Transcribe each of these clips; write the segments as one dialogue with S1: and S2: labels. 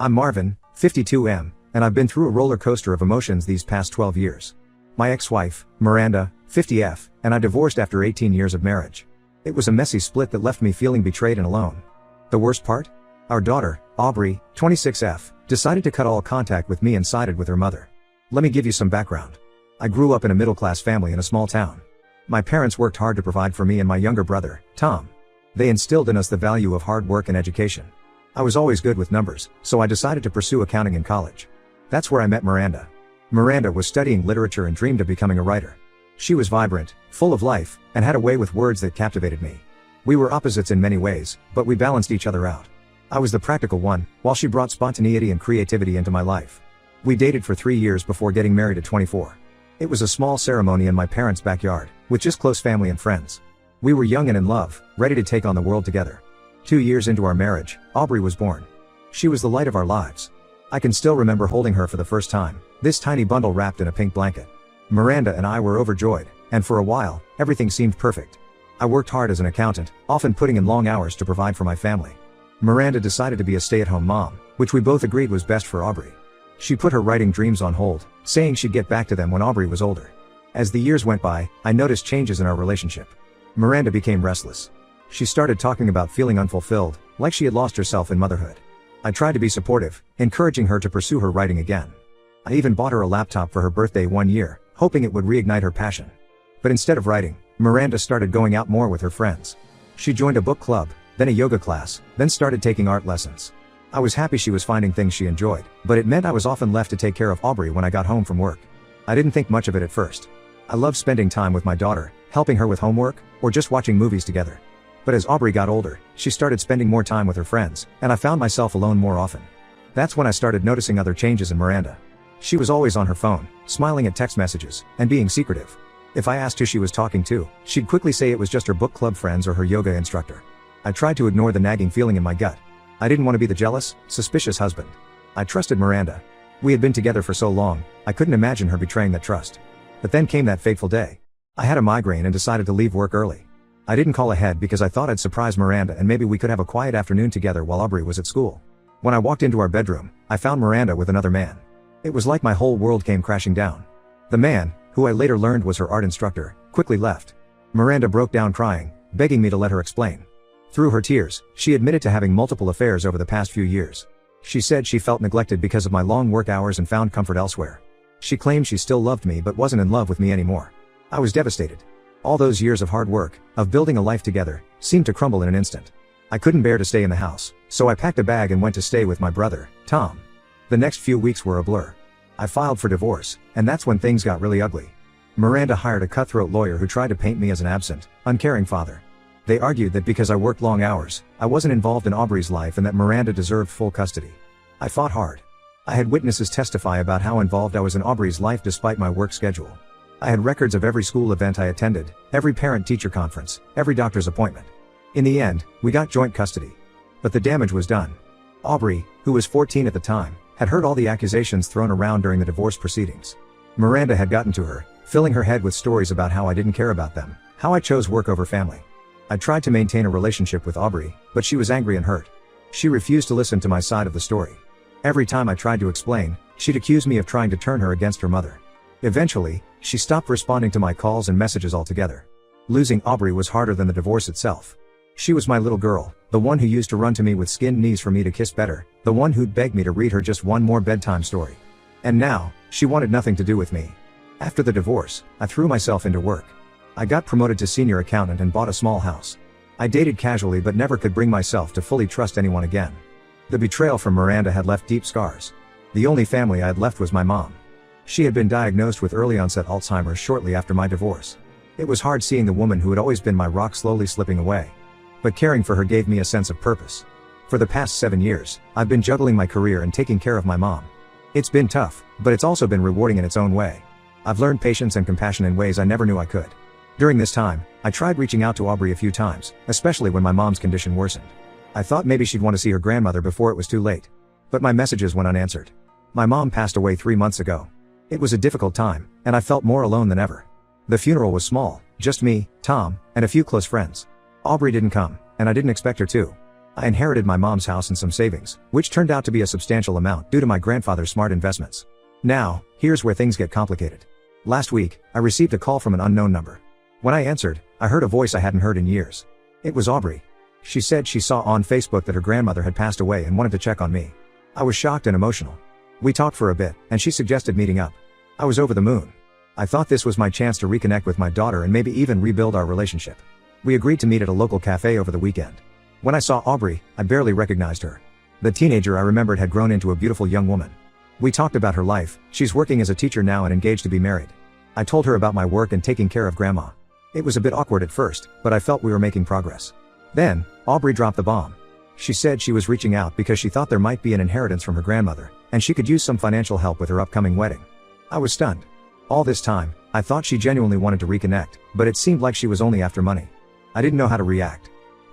S1: I'm Marvin, 52M, and I've been through a roller coaster of emotions these past 12 years. My ex-wife, Miranda, 50F, and I divorced after 18 years of marriage. It was a messy split that left me feeling betrayed and alone. The worst part? Our daughter, Aubrey, 26F, decided to cut all contact with me and sided with her mother. Let me give you some background. I grew up in a middle-class family in a small town. My parents worked hard to provide for me and my younger brother, Tom. They instilled in us the value of hard work and education. I was always good with numbers, so I decided to pursue accounting in college. That's where I met Miranda. Miranda was studying literature and dreamed of becoming a writer. She was vibrant, full of life, and had a way with words that captivated me. We were opposites in many ways, but we balanced each other out. I was the practical one, while she brought spontaneity and creativity into my life. We dated for 3 years before getting married at 24. It was a small ceremony in my parents' backyard, with just close family and friends. We were young and in love, ready to take on the world together. 2 years into our marriage, Aubrey was born. She was the light of our lives. I can still remember holding her for the first time, this tiny bundle wrapped in a pink blanket. Miranda and I were overjoyed, and for a while, everything seemed perfect. I worked hard as an accountant, often putting in long hours to provide for my family. Miranda decided to be a stay-at-home mom, which we both agreed was best for Aubrey. She put her writing dreams on hold, saying she'd get back to them when Aubrey was older. As the years went by, I noticed changes in our relationship. Miranda became restless. She started talking about feeling unfulfilled, like she had lost herself in motherhood. I tried to be supportive, encouraging her to pursue her writing again. I even bought her a laptop for her birthday one year, hoping it would reignite her passion. But instead of writing, Miranda started going out more with her friends. She joined a book club, then a yoga class, then started taking art lessons. I was happy she was finding things she enjoyed, but it meant I was often left to take care of Aubrey when I got home from work. I didn't think much of it at first. I loved spending time with my daughter, helping her with homework, or just watching movies together. But as Aubrey got older, she started spending more time with her friends, and I found myself alone more often. That's when I started noticing other changes in Miranda. She was always on her phone, smiling at text messages, and being secretive. If I asked who she was talking to, she'd quickly say it was just her book club friends or her yoga instructor. I tried to ignore the nagging feeling in my gut. I didn't want to be the jealous, suspicious husband. I trusted Miranda. We had been together for so long, I couldn't imagine her betraying that trust. But then came that fateful day. I had a migraine and decided to leave work early. I didn't call ahead because I thought I'd surprise Miranda and maybe we could have a quiet afternoon together while Aubrey was at school. When I walked into our bedroom, I found Miranda with another man. It was like my whole world came crashing down. The man, who I later learned was her art instructor, quickly left. Miranda broke down crying, begging me to let her explain. Through her tears, she admitted to having multiple affairs over the past few years. She said she felt neglected because of my long work hours and found comfort elsewhere. She claimed she still loved me but wasn't in love with me anymore. I was devastated. All those years of hard work, of building a life together, seemed to crumble in an instant. I couldn't bear to stay in the house, so I packed a bag and went to stay with my brother, Tom. The next few weeks were a blur. I filed for divorce, and that's when things got really ugly. Miranda hired a cutthroat lawyer who tried to paint me as an absent, uncaring father. They argued that because I worked long hours, I wasn't involved in Aubrey's life and that Miranda deserved full custody. I fought hard. I had witnesses testify about how involved I was in Aubrey's life despite my work schedule. I had records of every school event I attended, every parent-teacher conference, every doctor's appointment. In the end, we got joint custody. But the damage was done. Aubrey, who was 14 at the time, had heard all the accusations thrown around during the divorce proceedings. Miranda had gotten to her, filling her head with stories about how I didn't care about them, how I chose work over family. I tried to maintain a relationship with Aubrey, but she was angry and hurt. She refused to listen to my side of the story. Every time I tried to explain, she'd accuse me of trying to turn her against her mother. Eventually, she stopped responding to my calls and messages altogether. Losing Aubrey was harder than the divorce itself. She was my little girl, the one who used to run to me with skinned knees for me to kiss better, the one who'd beg me to read her just one more bedtime story. And now, she wanted nothing to do with me. After the divorce, I threw myself into work. I got promoted to senior accountant and bought a small house. I dated casually but never could bring myself to fully trust anyone again. The betrayal from Miranda had left deep scars. The only family I had left was my mom. She had been diagnosed with early onset Alzheimer's shortly after my divorce. It was hard seeing the woman who had always been my rock slowly slipping away. But caring for her gave me a sense of purpose. For the past 7 years, I've been juggling my career and taking care of my mom. It's been tough, but it's also been rewarding in its own way. I've learned patience and compassion in ways I never knew I could. During this time, I tried reaching out to Aubrey a few times, especially when my mom's condition worsened. I thought maybe she'd want to see her grandmother before it was too late. But my messages went unanswered. My mom passed away 3 months ago. It was a difficult time, and I felt more alone than ever. The funeral was small, just me, Tom, and a few close friends. Aubrey didn't come, and I didn't expect her to. I inherited my mom's house and some savings, which turned out to be a substantial amount due to my grandfather's smart investments. Now, here's where things get complicated. Last week, I received a call from an unknown number. When I answered, I heard a voice I hadn't heard in years. It was Aubrey. She said she saw on Facebook that her grandmother had passed away and wanted to check on me. I was shocked and emotional. We talked for a bit, and she suggested meeting up. I was over the moon. I thought this was my chance to reconnect with my daughter and maybe even rebuild our relationship. We agreed to meet at a local cafe over the weekend. When I saw Aubrey, I barely recognized her. The teenager I remembered had grown into a beautiful young woman. We talked about her life. She's working as a teacher now and engaged to be married. I told her about my work and taking care of grandma. It was a bit awkward at first, but I felt we were making progress. Then, Aubrey dropped the bomb. She said she was reaching out because she thought there might be an inheritance from her grandmother, and she could use some financial help with her upcoming wedding. I was stunned. All this time, I thought she genuinely wanted to reconnect, but it seemed like she was only after money. I didn't know how to react.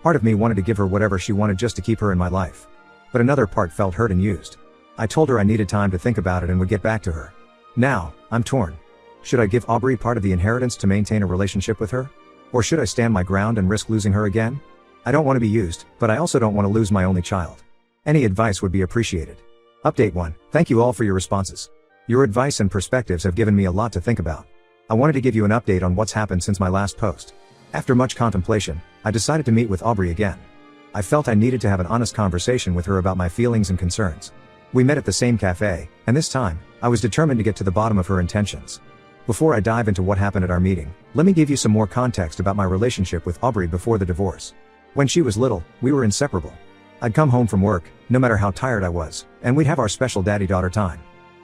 S1: Part of me wanted to give her whatever she wanted just to keep her in my life. But another part felt hurt and used. I told her I needed time to think about it and would get back to her. Now, I'm torn. Should I give Aubrey part of the inheritance to maintain a relationship with her? Or should I stand my ground and risk losing her again? I don't want to be used, but I also don't want to lose my only child. Any advice would be appreciated. Update 1. Thank you all for your responses. Your advice and perspectives have given me a lot to think about. I wanted to give you an update on what's happened since my last post. After much contemplation, I decided to meet with Aubrey again. I felt I needed to have an honest conversation with her about my feelings and concerns. We met at the same cafe, and this time, I was determined to get to the bottom of her intentions. Before I dive into what happened at our meeting, let me give you some more context about my relationship with Aubrey before the divorce. When she was little, we were inseparable. I'd come home from work, no matter how tired I was, and we'd have our special daddy-daughter time.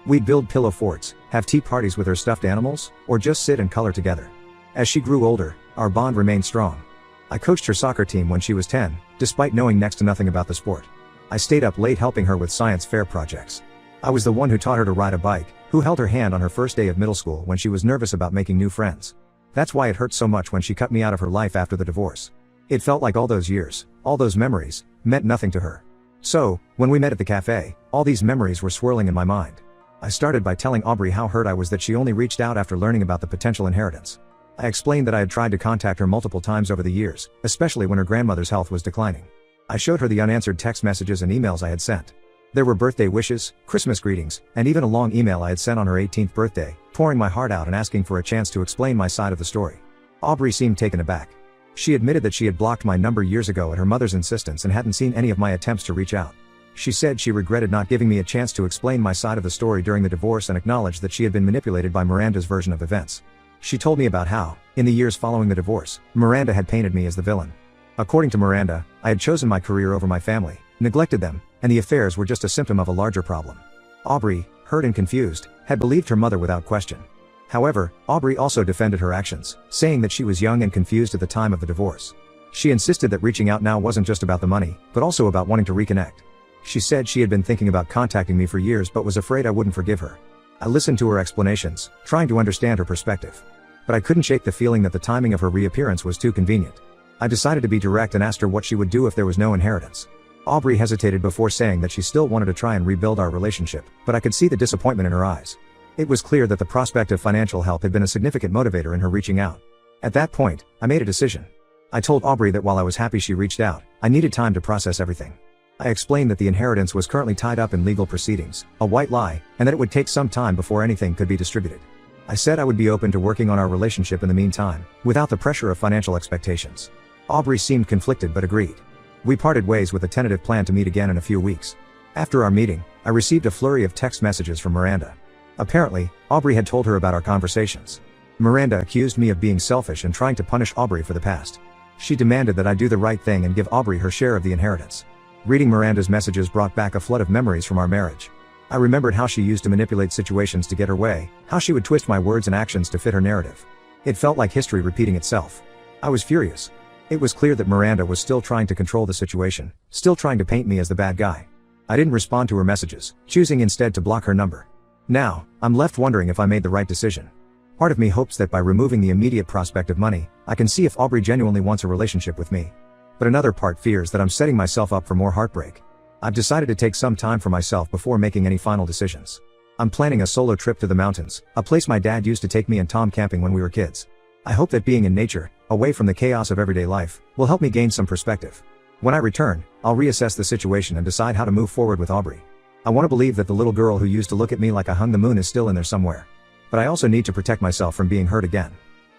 S1: We'd build pillow forts, have tea parties with her stuffed animals, or just sit and color together. As she grew older, our bond remained strong. I coached her soccer team when she was 10, despite knowing next to nothing about the sport. I stayed up late helping her with science fair projects. I was the one who taught her to ride a bike, who held her hand on her first day of middle school when she was nervous about making new friends. That's why it hurt so much when she cut me out of her life after the divorce. It felt like all those years, all those memories, meant nothing to her. So, when we met at the cafe, all these memories were swirling in my mind. I started by telling Aubrey how hurt I was that she only reached out after learning about the potential inheritance. I explained that I had tried to contact her multiple times over the years, especially when her grandmother's health was declining. I showed her the unanswered text messages and emails I had sent. There were birthday wishes, Christmas greetings, and even a long email I had sent on her 18th birthday, pouring my heart out and asking for a chance to explain my side of the story. Aubrey seemed taken aback. She admitted that she had blocked my number years ago at her mother's insistence and hadn't seen any of my attempts to reach out. She said she regretted not giving me a chance to explain my side of the story during the divorce and acknowledged that she had been manipulated by Miranda's version of events. She told me about how, in the years following the divorce, Miranda had painted me as the villain. According to Miranda, I had chosen my career over my family, neglected them, and the affairs were just a symptom of a larger problem. Aubrey, hurt and confused, had believed her mother without question. However, Aubrey also defended her actions, saying that she was young and confused at the time of the divorce. She insisted that reaching out now wasn't just about the money, but also about wanting to reconnect. She said she had been thinking about contacting me for years but was afraid I wouldn't forgive her. I listened to her explanations, trying to understand her perspective. But I couldn't shake the feeling that the timing of her reappearance was too convenient. I decided to be direct and asked her what she would do if there was no inheritance. Aubrey hesitated before saying that she still wanted to try and rebuild our relationship, but I could see the disappointment in her eyes. It was clear that the prospect of financial help had been a significant motivator in her reaching out. At that point, I made a decision. I told Aubrey that while I was happy she reached out, I needed time to process everything. I explained that the inheritance was currently tied up in legal proceedings, a white lie, and that it would take some time before anything could be distributed. I said I would be open to working on our relationship in the meantime, without the pressure of financial expectations. Aubrey seemed conflicted but agreed. We parted ways with a tentative plan to meet again in a few weeks. After our meeting, I received a flurry of text messages from Miranda. Apparently, Aubrey had told her about our conversations. Miranda accused me of being selfish and trying to punish Aubrey for the past. She demanded that I do the right thing and give Aubrey her share of the inheritance. Reading Miranda's messages brought back a flood of memories from our marriage. I remembered how she used to manipulate situations to get her way, how she would twist my words and actions to fit her narrative. It felt like history repeating itself. I was furious. It was clear that Miranda was still trying to control the situation, still trying to paint me as the bad guy. I didn't respond to her messages, choosing instead to block her number. Now, I'm left wondering if I made the right decision. Part of me hopes that by removing the immediate prospect of money, I can see if Aubrey genuinely wants a relationship with me. But another part fears that I'm setting myself up for more heartbreak. I've decided to take some time for myself before making any final decisions. I'm planning a solo trip to the mountains, a place my dad used to take me and Tom camping when we were kids. I hope that being in nature, away from the chaos of everyday life, will help me gain some perspective. When I return, I'll reassess the situation and decide how to move forward with Aubrey. I want to believe that the little girl who used to look at me like I hung the moon is still in there somewhere. But I also need to protect myself from being hurt again.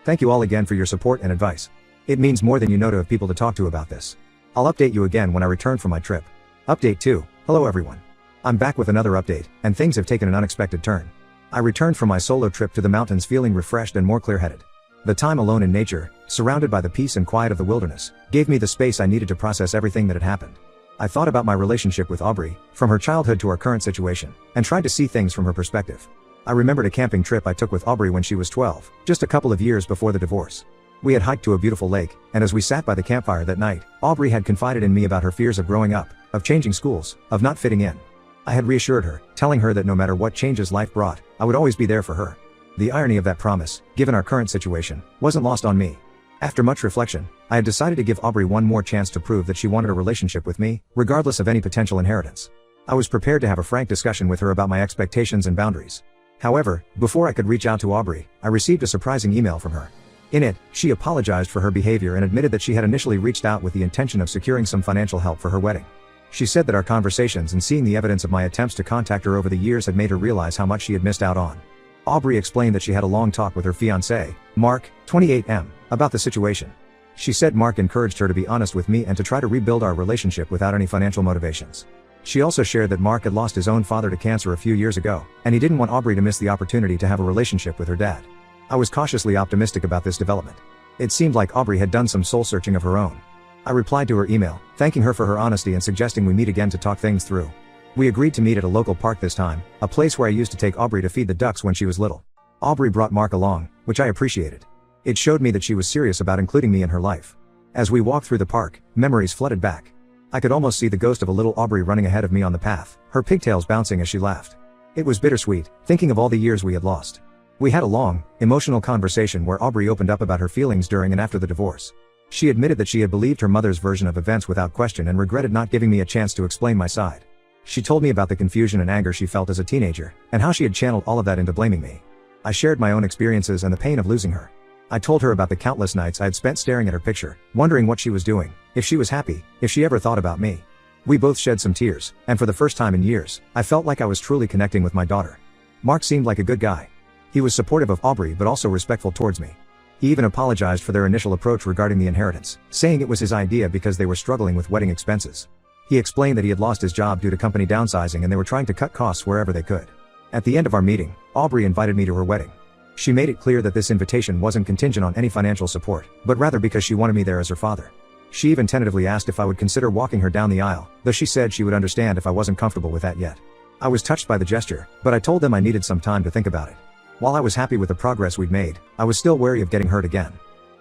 S1: Thank you all again for your support and advice. It means more than you know to have people to talk to about this. I'll update you again when I return from my trip. Update 2. Hello everyone. I'm back with another update, and things have taken an unexpected turn. I returned from my solo trip to the mountains feeling refreshed and more clear-headed. The time alone in nature, surrounded by the peace and quiet of the wilderness, gave me the space I needed to process everything that had happened. I thought about my relationship with Aubrey, from her childhood to our current situation, and tried to see things from her perspective. I remembered a camping trip I took with Aubrey when she was 12, just a couple of years before the divorce. We had hiked to a beautiful lake, and as we sat by the campfire that night, Aubrey had confided in me about her fears of growing up, of changing schools, of not fitting in. I had reassured her, telling her that no matter what changes life brought, I would always be there for her. The irony of that promise, given our current situation, wasn't lost on me. After much reflection, I had decided to give Aubrey one more chance to prove that she wanted a relationship with me, regardless of any potential inheritance. I was prepared to have a frank discussion with her about my expectations and boundaries. However, before I could reach out to Aubrey, I received a surprising email from her. In it, she apologized for her behavior and admitted that she had initially reached out with the intention of securing some financial help for her wedding. She said that our conversations and seeing the evidence of my attempts to contact her over the years had made her realize how much she had missed out on. Aubrey explained that she had a long talk with her fiancé, Mark, 28M, about the situation. She said Mark encouraged her to be honest with me and to try to rebuild our relationship without any financial motivations. She also shared that Mark had lost his own father to cancer a few years ago, and he didn't want Aubrey to miss the opportunity to have a relationship with her dad. I was cautiously optimistic about this development. It seemed like Aubrey had done some soul-searching of her own. I replied to her email, thanking her for her honesty and suggesting we meet again to talk things through. We agreed to meet at a local park this time, a place where I used to take Aubrey to feed the ducks when she was little. Aubrey brought Mark along, which I appreciated. It showed me that she was serious about including me in her life. As we walked through the park, memories flooded back. I could almost see the ghost of a little Aubrey running ahead of me on the path, her pigtails bouncing as she laughed. It was bittersweet, thinking of all the years we had lost. We had a long, emotional conversation where Aubrey opened up about her feelings during and after the divorce. She admitted that she had believed her mother's version of events without question and regretted not giving me a chance to explain my side. She told me about the confusion and anger she felt as a teenager, and how she had channeled all of that into blaming me. I shared my own experiences and the pain of losing her. I told her about the countless nights I had spent staring at her picture, wondering what she was doing, if she was happy, if she ever thought about me. We both shed some tears, and for the first time in years, I felt like I was truly connecting with my daughter. Mark seemed like a good guy. He was supportive of Aubrey but also respectful towards me. He even apologized for their initial approach regarding the inheritance, saying it was his idea because they were struggling with wedding expenses. He explained that he had lost his job due to company downsizing and they were trying to cut costs wherever they could. At the end of our meeting, Aubrey invited me to her wedding. She made it clear that this invitation wasn't contingent on any financial support, but rather because she wanted me there as her father. She even tentatively asked if I would consider walking her down the aisle, though she said she would understand if I wasn't comfortable with that yet. I was touched by the gesture, but I told them I needed some time to think about it. While I was happy with the progress we'd made, I was still wary of getting hurt again.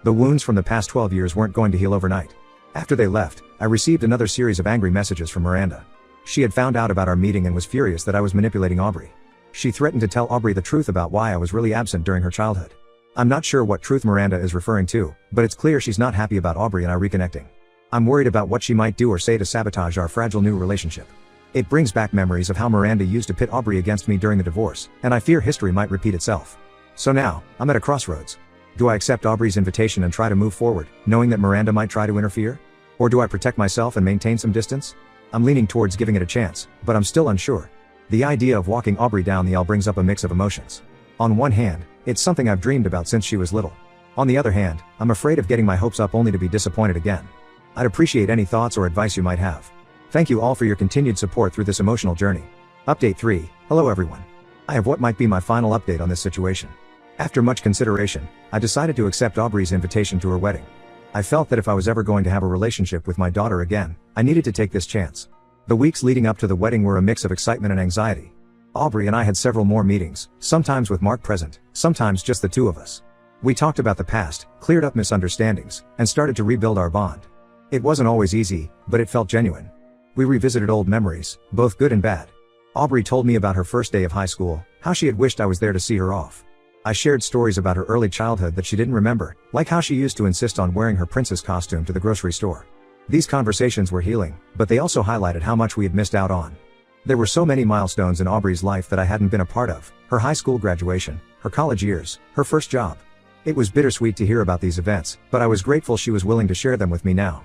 S1: The wounds from the past 12 years weren't going to heal overnight. After they left, I received another series of angry messages from Miranda. She had found out about our meeting and was furious that I was manipulating Aubrey. She threatened to tell Aubrey the truth about why I was really absent during her childhood. I'm not sure what truth Miranda is referring to, but it's clear she's not happy about Aubrey and I reconnecting. I'm worried about what she might do or say to sabotage our fragile new relationship. It brings back memories of how Miranda used to pit Aubrey against me during the divorce, and I fear history might repeat itself. So now, I'm at a crossroads. Do I accept Aubrey's invitation and try to move forward, knowing that Miranda might try to interfere? Or do I protect myself and maintain some distance? I'm leaning towards giving it a chance, but I'm still unsure. The idea of walking Aubrey down the aisle brings up a mix of emotions. On one hand, it's something I've dreamed about since she was little. On the other hand, I'm afraid of getting my hopes up only to be disappointed again. I'd appreciate any thoughts or advice you might have. Thank you all for your continued support through this emotional journey. Update 3. Hello everyone. I have what might be my final update on this situation. After much consideration, I decided to accept Aubrey's invitation to her wedding. I felt that if I was ever going to have a relationship with my daughter again, I needed to take this chance. The weeks leading up to the wedding were a mix of excitement and anxiety. Aubrey and I had several more meetings, sometimes with Mark present, sometimes just the two of us. We talked about the past, cleared up misunderstandings, and started to rebuild our bond. It wasn't always easy, but it felt genuine. We revisited old memories, both good and bad. Aubrey told me about her first day of high school, how she had wished I was there to see her off. I shared stories about her early childhood that she didn't remember, like how she used to insist on wearing her princess costume to the grocery store. These conversations were healing, but they also highlighted how much we had missed out on. There were so many milestones in Aubrey's life that I hadn't been a part of: her high school graduation, her college years, her first job. It was bittersweet to hear about these events, but I was grateful she was willing to share them with me now.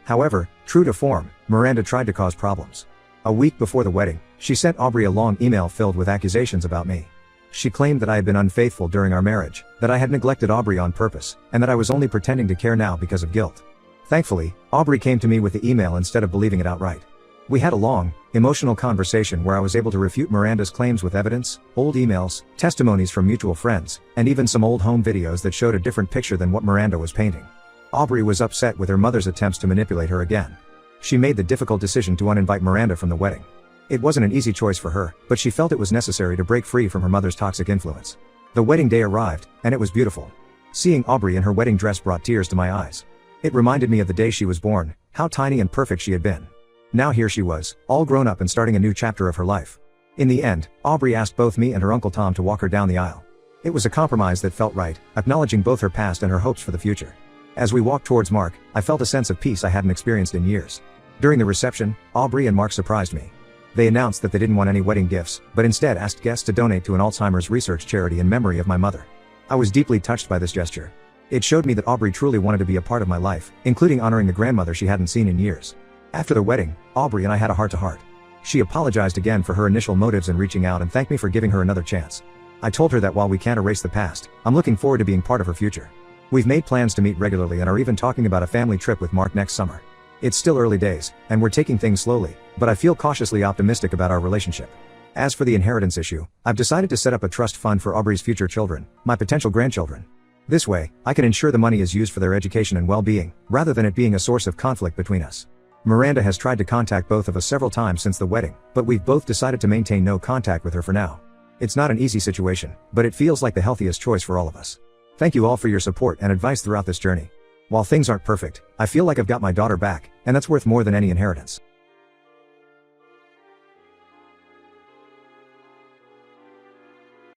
S1: However, true to form, Miranda tried to cause problems. A week before the wedding, she sent Aubrey a long email filled with accusations about me. She claimed that I had been unfaithful during our marriage, that I had neglected Aubrey on purpose, and that I was only pretending to care now because of guilt. Thankfully, Aubrey came to me with the email instead of believing it outright. We had a long, emotional conversation where I was able to refute Miranda's claims with evidence, old emails, testimonies from mutual friends, and even some old home videos that showed a different picture than what Miranda was painting. Aubrey was upset with her mother's attempts to manipulate her again. She made the difficult decision to uninvite Miranda from the wedding. It wasn't an easy choice for her, but she felt it was necessary to break free from her mother's toxic influence. The wedding day arrived, and it was beautiful. Seeing Aubrey in her wedding dress brought tears to my eyes. It reminded me of the day she was born, how tiny and perfect she had been. Now here she was, all grown up and starting a new chapter of her life. In the end, Aubrey asked both me and her Uncle Tom to walk her down the aisle. It was a compromise that felt right, acknowledging both her past and her hopes for the future. As we walked towards Mark, I felt a sense of peace I hadn't experienced in years. During the reception, Aubrey and Mark surprised me. They announced that they didn't want any wedding gifts, but instead asked guests to donate to an Alzheimer's research charity in memory of my mother. I was deeply touched by this gesture. It showed me that Aubrey truly wanted to be a part of my life, including honoring the grandmother she hadn't seen in years. After the wedding, Aubrey and I had a heart-to-heart. She apologized again for her initial motives in reaching out and thanked me for giving her another chance. I told her that while we can't erase the past, I'm looking forward to being part of her future. We've made plans to meet regularly and are even talking about a family trip with Mark next summer. It's still early days, and we're taking things slowly, but I feel cautiously optimistic about our relationship. As for the inheritance issue, I've decided to set up a trust fund for Aubrey's future children, my potential grandchildren. This way, I can ensure the money is used for their education and well-being, rather than it being a source of conflict between us. Miranda has tried to contact both of us several times since the wedding, but we've both decided to maintain no contact with her for now. It's not an easy situation, but it feels like the healthiest choice for all of us. Thank you all for your support and advice throughout this journey. While things aren't perfect, I feel like I've got my daughter back, and that's worth more than any inheritance.